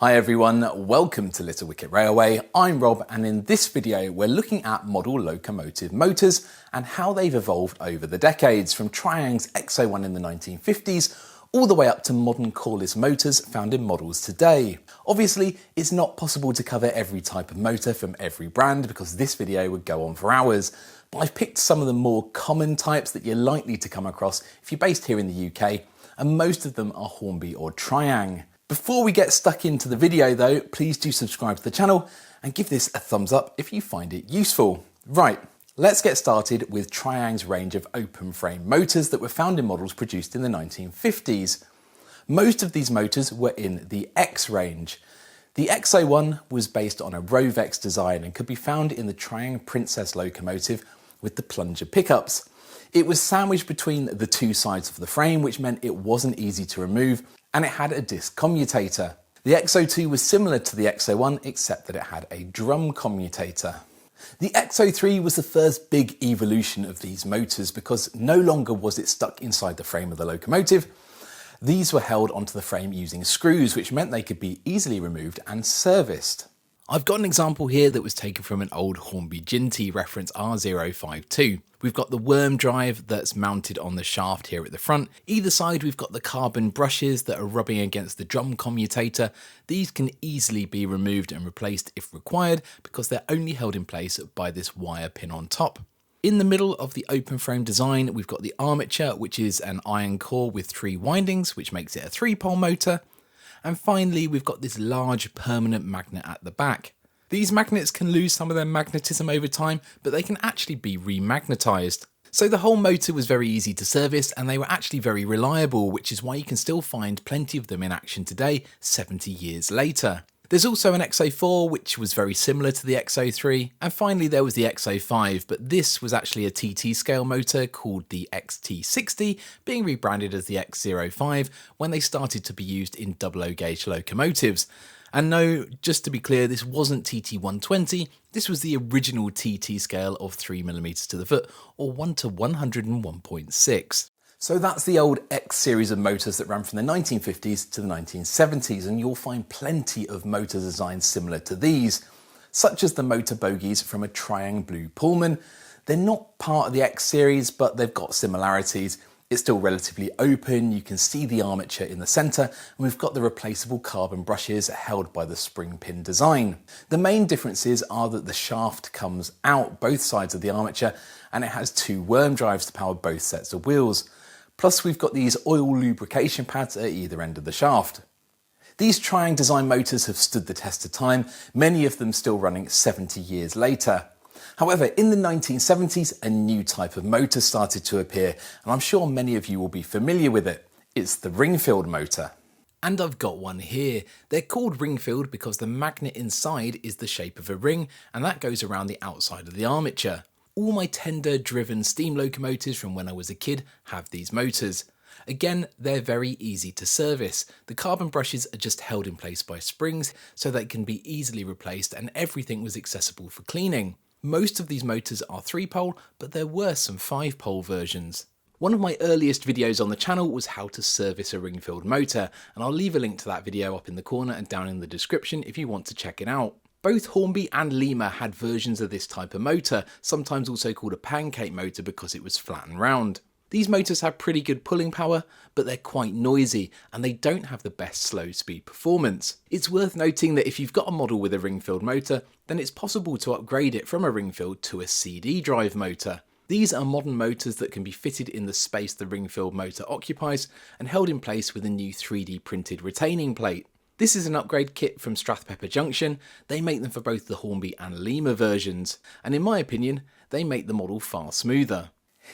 Hi everyone, welcome to Little Wicket Railway. I'm Rob, and in this video we're looking at model locomotive motors and how they've evolved over the decades, from Triang's X01 in the 1950s all the way up to modern coreless motors found in models today. Obviously, it's not possible to cover every type of motor from every brand because this video would go on for hours, but I've picked some of the more common types that you're likely to come across if you're based here in the UK, and most of them are Hornby or Triang. Before we get stuck into the video though, please do subscribe to the channel and give this a thumbs up if you find it useful. Right, let's get started with Triang's range of open frame motors that were found in models produced in the 1950s. Most of these motors were in the X range. The X01 was based on a Rovex design and could be found in the Triang Princess locomotive with the plunger pickups. It was sandwiched between the two sides of the frame, which meant it wasn't easy to remove, and it had a disc commutator. The X02 was similar to the X01 except that it had a drum commutator. The X03 was the first big evolution of these motors because no longer was it stuck inside the frame of the locomotive. These were held onto the frame using screws, which meant they could be easily removed and serviced. I've got an example here that was taken from an old Hornby Ginty reference R052. We've got the worm drive that's mounted on the shaft here at the front. Either side we've got the carbon brushes that are rubbing against the drum commutator. These can easily be removed and replaced if required because they're only held in place by this wire pin on top. In the middle of the open frame design we've got the armature, which is an iron core with 3 windings, which makes it a 3-pole motor. And finally, we've got this large permanent magnet at the back. These magnets can lose some of their magnetism over time, but they can actually be remagnetized. So the whole motor was very easy to service and they were actually very reliable, which is why you can still find plenty of them in action today, 70 years later. There's also an X04, which was very similar to the X03, and finally there was the X05, but this was actually a TT scale motor called the XT60, being rebranded as the X05 when they started to be used in 00 gauge locomotives. And no, just to be clear, this wasn't TT120, this was the original TT scale of 3mm to the foot, or 1 to 101.6. So that's the old X series of motors that ran from the 1950s to the 1970s, and you'll find plenty of motor designs similar to these, such as the motor bogies from a Triang Blue Pullman. They're not part of the X series, but they've got similarities. It's still relatively open, you can see the armature in the centre, and we've got the replaceable carbon brushes held by the spring pin design. The main differences are that the shaft comes out both sides of the armature, and it has 2 worm drives to power both sets of wheels. Plus we've got these oil lubrication pads at either end of the shaft. These Triang design motors have stood the test of time, many of them still running 70 years later. However, in the 1970s, a new type of motor started to appear, and I'm sure many of you will be familiar with it. It's the Ringfield motor. And I've got one here. They're called Ringfield because the magnet inside is the shape of a ring, and that goes around the outside of the armature. All my tender-driven steam locomotives from when I was a kid have these motors. Again, they're very easy to service. The carbon brushes are just held in place by springs so they can be easily replaced, and everything was accessible for cleaning. Most of these motors are 3-pole, but there were some 5-pole versions. One of my earliest videos on the channel was how to service a Ringfield motor, and I'll leave a link to that video up in the corner and down in the description if you want to check it out. Both Hornby and Lima had versions of this type of motor, sometimes also called a pancake motor because it was flat and round. These motors have pretty good pulling power, but they're quite noisy and they don't have the best slow speed performance. It's worth noting that if you've got a model with a Ringfield motor, then it's possible to upgrade it from a Ringfield to a CD drive motor. These are modern motors that can be fitted in the space the Ringfield motor occupies and held in place with a new 3D printed retaining plate. This is an upgrade kit from Strathpepper Junction. They make them for both the Hornby and Lima versions, and in my opinion, they make the model far smoother.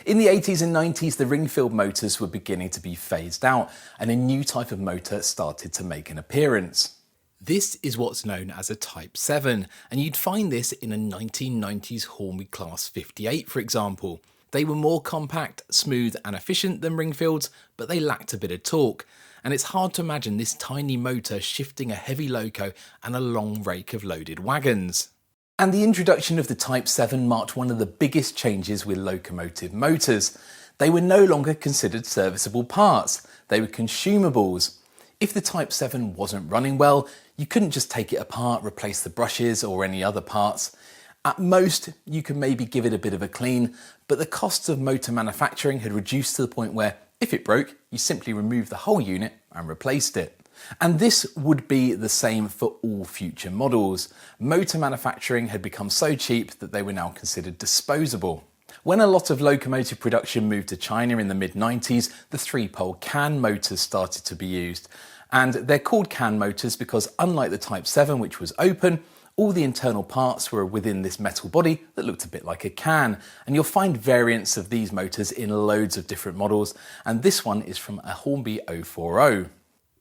In the 80s and 90s, the Ringfield motors were beginning to be phased out, and a new type of motor started to make an appearance. This is what's known as a Type 7, and you'd find this in a 1990s Hornby Class 58, for example. They were more compact, smooth and efficient than Ringfields, but they lacked a bit of torque. And it's hard to imagine this tiny motor shifting a heavy loco and a long rake of loaded wagons. And the introduction of the Type 7 marked one of the biggest changes with locomotive motors. They were no longer considered serviceable parts, they were consumables. If the Type 7 wasn't running well, you couldn't just take it apart, replace the brushes or any other parts. At most, you could maybe give it a bit of a clean, but the costs of motor manufacturing had reduced to the point where, if it broke, you simply removed the whole unit and replaced it. And this would be the same for all future models. Motor manufacturing had become so cheap that they were now considered disposable. When a lot of locomotive production moved to China in the mid-90s, the 3-pole can motors started to be used. And they're called can motors because, unlike the Type 7, which was open, all the internal parts were within this metal body that looked a bit like a can. And you'll find variants of these motors in loads of different models, and this one is from a Hornby 040.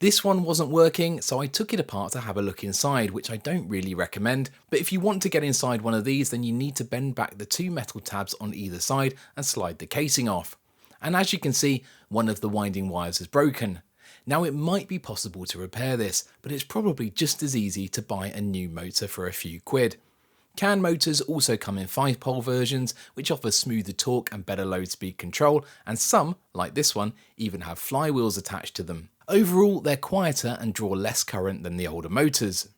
This one wasn't working, so I took it apart to have a look inside, which I don't really recommend, but if you want to get inside one of these, then you need to bend back the 2 metal tabs on either side and slide the casing off. And as you can see, one of the winding wires is broken. Now, it might be possible to repair this, but it's probably just as easy to buy a new motor for a few quid. Can motors also come in 5-pole versions, which offer smoother torque and better load speed control, and some, like this one, even have flywheels attached to them. Overall, they're quieter and draw less current than the older motors.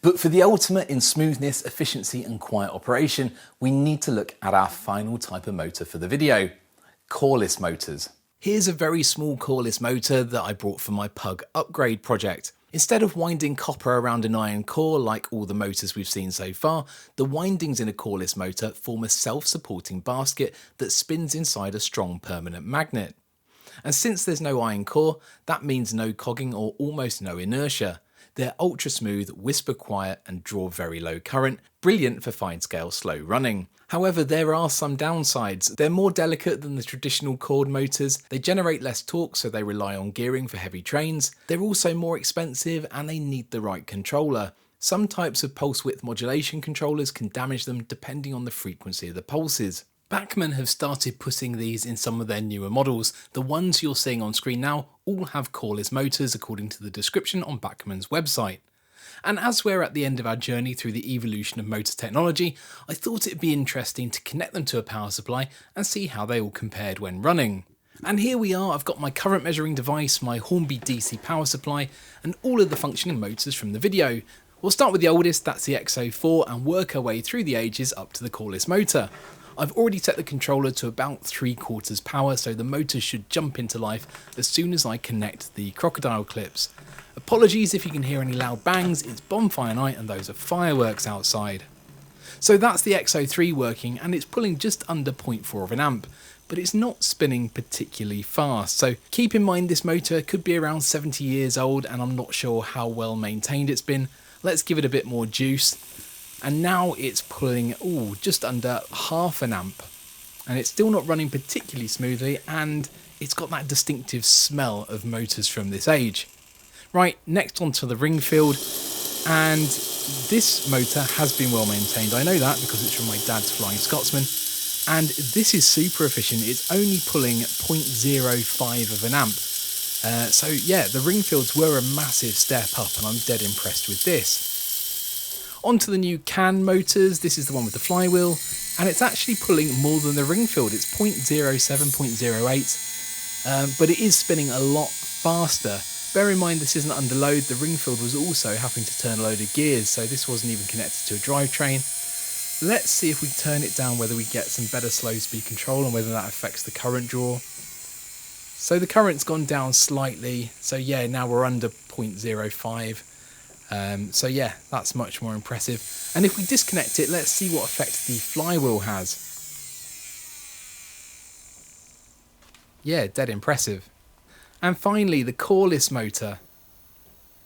But for the ultimate in smoothness, efficiency and quiet operation, we need to look at our final type of motor for the video: coreless motors. Here's a very small coreless motor that I brought for my Pug upgrade project. Instead of winding copper around an iron core like all the motors we've seen so far, the windings in a coreless motor form a self-supporting basket that spins inside a strong permanent magnet. And since there's no iron core, that means no cogging or almost no inertia. They're ultra smooth, whisper quiet and draw very low current, brilliant for fine scale slow running. However, there are some downsides. They're more delicate than the traditional cord motors, they generate less torque so they rely on gearing for heavy trains, they're also more expensive and they need the right controller. Some types of pulse width modulation controllers can damage them depending on the frequency of the pulses. Bachmann have started putting these in some of their newer models. The ones you're seeing on screen now all have coreless motors according to the description on Bachmann's website. And as we're at the end of our journey through the evolution of motor technology, I thought it'd be interesting to connect them to a power supply and see how they all compared when running. And here we are, I've got my current measuring device, my Hornby DC power supply, and all of the functioning motors from the video. We'll start with the oldest, that's the X04, and work our way through the ages up to the coreless motor. I've already set the controller to about 3/4 power, so the motor should jump into life as soon as I connect the crocodile clips. Apologies if you can hear any loud bangs, it's bonfire night and those are fireworks outside. So that's the X03 working, and it's pulling just under 0.4 of an amp, but it's not spinning particularly fast. So keep in mind this motor could be around 70 years old and I'm not sure how well maintained it's been. Let's give it a bit more juice. And now it's pulling just under 0.5 an amp, and it's still not running particularly smoothly, and it's got that distinctive smell of motors from this age. Right, next onto the Ringfield, and this motor has been well maintained. I know that because it's from my dad's Flying Scotsman, and this is super efficient. It's only pulling 0.05 of an amp. So yeah, the Ringfields were a massive step up, and I'm dead impressed with this. Onto the new can motors, this is the one with the flywheel, and it's actually pulling more than the Ringfield. It's 0.07, 0.08, but it is spinning a lot faster. Bear in mind this isn't under load, the Ringfield was also having to turn a load of gears, so this wasn't even connected to a drivetrain. Let's see if we turn it down whether we get some better slow speed control and whether that affects the current draw. So the current's gone down slightly, so yeah, now we're under 0.05. So yeah, that's much more impressive. And if we disconnect it, let's see what effect the flywheel has. Yeah, dead impressive. And finally, the coreless motor.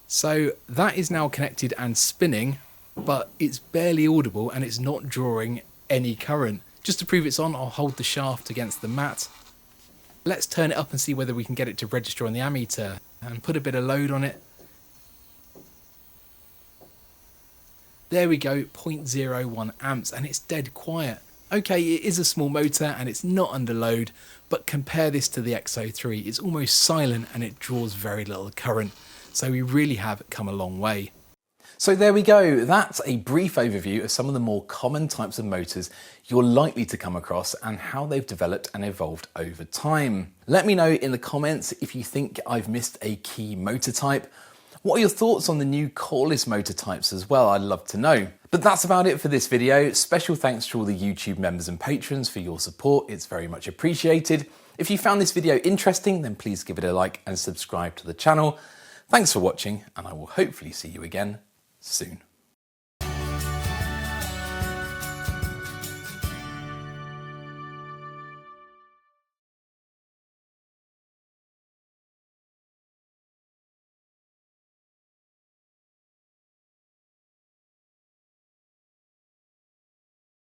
So that is now connected and spinning, but it's barely audible and it's not drawing any current. Just to prove it's on, I'll hold the shaft against the mat. Let's turn it up and see whether we can get it to register on the ammeter and put a bit of load on it. There we go, 0.01 amps, and it's dead quiet. Okay, it is a small motor and it's not under load, but compare this to the X03, it's almost silent and it draws very little current. So we really have come a long way. So there we go, that's a brief overview of some of the more common types of motors you're likely to come across and how they've developed and evolved over time. Let me know in the comments if you think I've missed a key motor type. What are your thoughts on the new Coreless motor types as well? I'd love to know. But that's about it for this video. Special thanks to all the YouTube members and patrons for your support. It's very much appreciated. If you found this video interesting, then please give it a like and subscribe to the channel. Thanks for watching, and I will hopefully see you again soon.